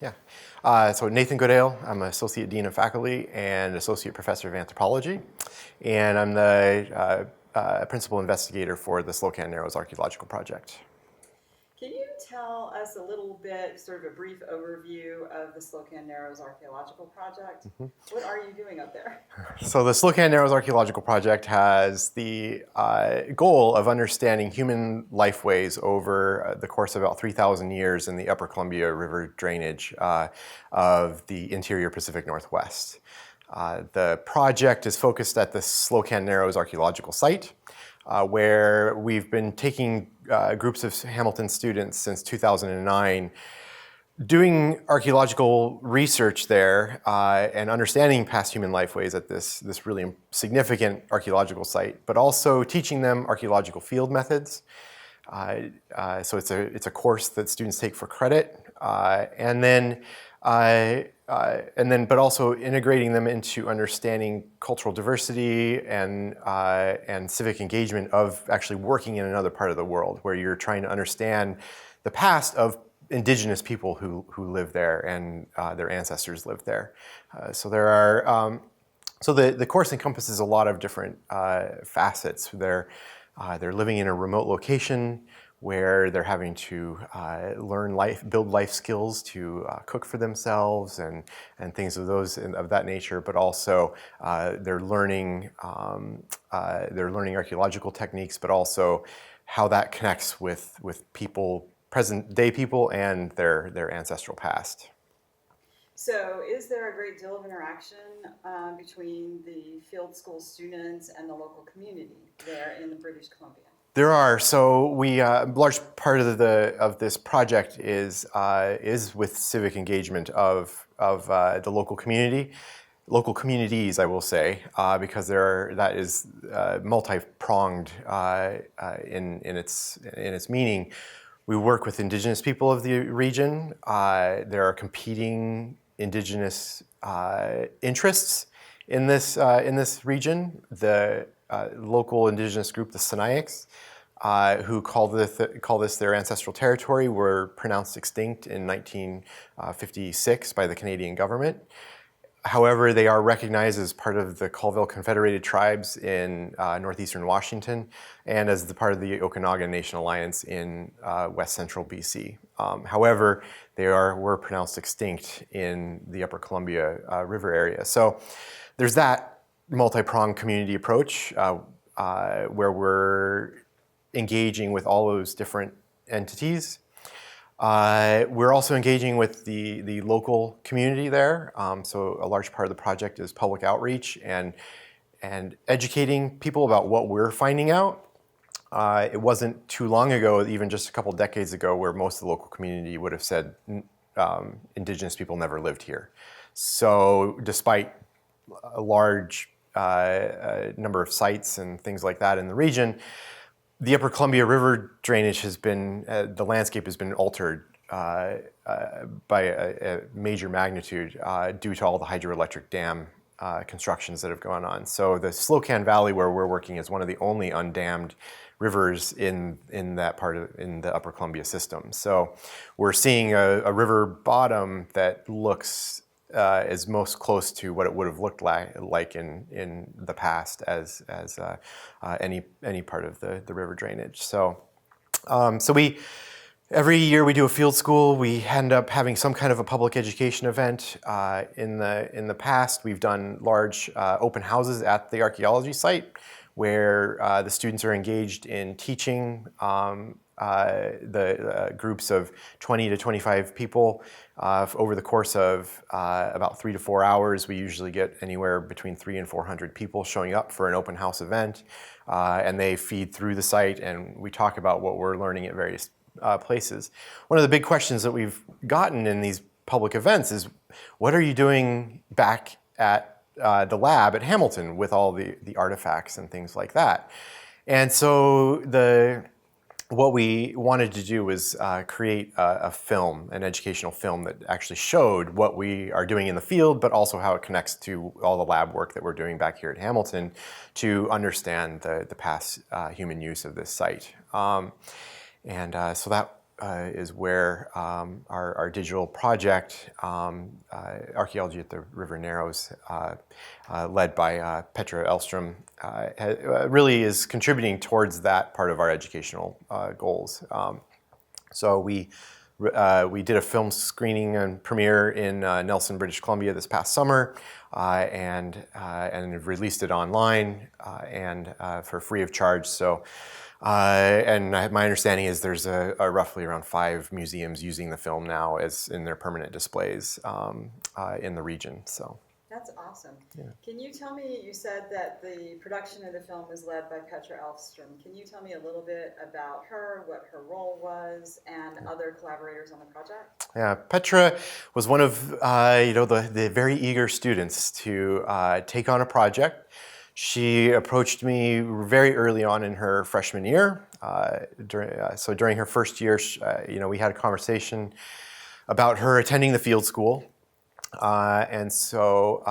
Yeah. So Nathan Goodale, I'm an Associate Dean of Faculty and Associate Professor of Anthropology, and I'm the Principal Investigator for the Slocan Narrows Archaeological Project. Can you tell us a little bit, sort of a brief overview of the Slocan Narrows Archaeological Project? What are you doing up there? So the Slocan Narrows Archaeological Project has the goal of understanding human lifeways over the course of about 3,000 years in the Upper Columbia River drainage of the interior Pacific Northwest. The project is focused at the Slocan Narrows Archaeological Site, where we've been taking groups of Hamilton students since 2009 doing archaeological research there and understanding past human lifeways at this really significant archaeological site, but also teaching them archaeological field methods. So it's a course that students take for credit, but also integrating them into understanding cultural diversity and civic engagement of actually working in another part of the world, where you're trying to understand the past of indigenous people who live there and their ancestors lived there. So the course encompasses a lot of different facets. They're living in a remote location where they're having to build life skills to cook for themselves and things of that nature. But also they're learning archaeological techniques, but also how that connects with people, present day people, and their ancestral past. So, is there a great deal of interaction between the field school students and the local community there in the British Columbia? There are. So we large part of this project is with civic engagement of the local community, local communities, I will say, because that is multi-pronged in its meaning. We work with Indigenous people of the region. There are competing Indigenous interests in this region. The local Indigenous group, the Sinaiaks, who call this their ancestral territory, were pronounced extinct in 1956 by the Canadian government. However, they are recognized as part of the Colville Confederated Tribes in northeastern Washington and as the part of the Okanagan Nation Alliance in west central BC. However, they were pronounced extinct in the Upper Columbia River area. So there's that multi-pronged community approach where we're engaging with all those different entities. We're also engaging with the local community there. So a large part of the project is public outreach and educating people about what we're finding out. It wasn't too long ago, even just a couple decades ago, where most of the local community would have said Indigenous people never lived here. So despite a large number of sites and things like that in the region, the Upper Columbia River drainage has been, the landscape has been altered by a major magnitude due to all the hydroelectric dam constructions that have gone on. So the Slocan Valley, where we're working, is one of the only undammed rivers in the Upper Columbia system. So we're seeing a river bottom that looks is most close to what it would have looked like in the past as any part of the river drainage. So every year we do a field school. We end up having some kind of a public education event. In the past, we've done large open houses at the archaeology site where the students are engaged in teaching the groups of 20 to 25 people over the course of about 3 to 4 hours. We usually get anywhere between 300 and 400 people showing up for an open house event, and they feed through the site, and we talk about what we're learning at various places. One of the big questions that we've gotten in these public events is, what are you doing back at the lab at Hamilton with all the artifacts and things like that? And so what we wanted to do was create a film, an educational film that actually showed what we are doing in the field, but also how it connects to all the lab work that we're doing back here at Hamilton to understand the past human use of this site. So is where our digital project, Archaeology at the River Narrows, led by Petra Elstrom, really is contributing towards that part of our educational goals. So we did a film screening and premiere in Nelson, British Columbia this past summer, and released it online and for free of charge. So, my understanding is there's a roughly around 5 museums using the film now as in their permanent displays in the region. So. That's awesome. Yeah. Can you tell me, you said that the production of the film was led by Petra Elfstrom. Can you tell me a little bit about her, what her role was, and other collaborators on the project? Yeah, Petra was one of the very eager students to take on a project. She approached me very early on in her freshman year. During her first year, we had a conversation about her attending the field school. And so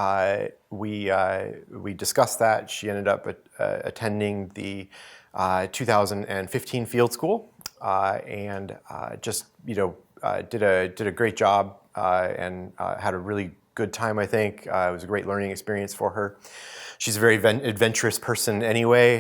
we discussed that. She ended up attending the 2015 field school and did a great job and had a really good time, I think. It was a great learning experience for her. She's a very adventurous person anyway,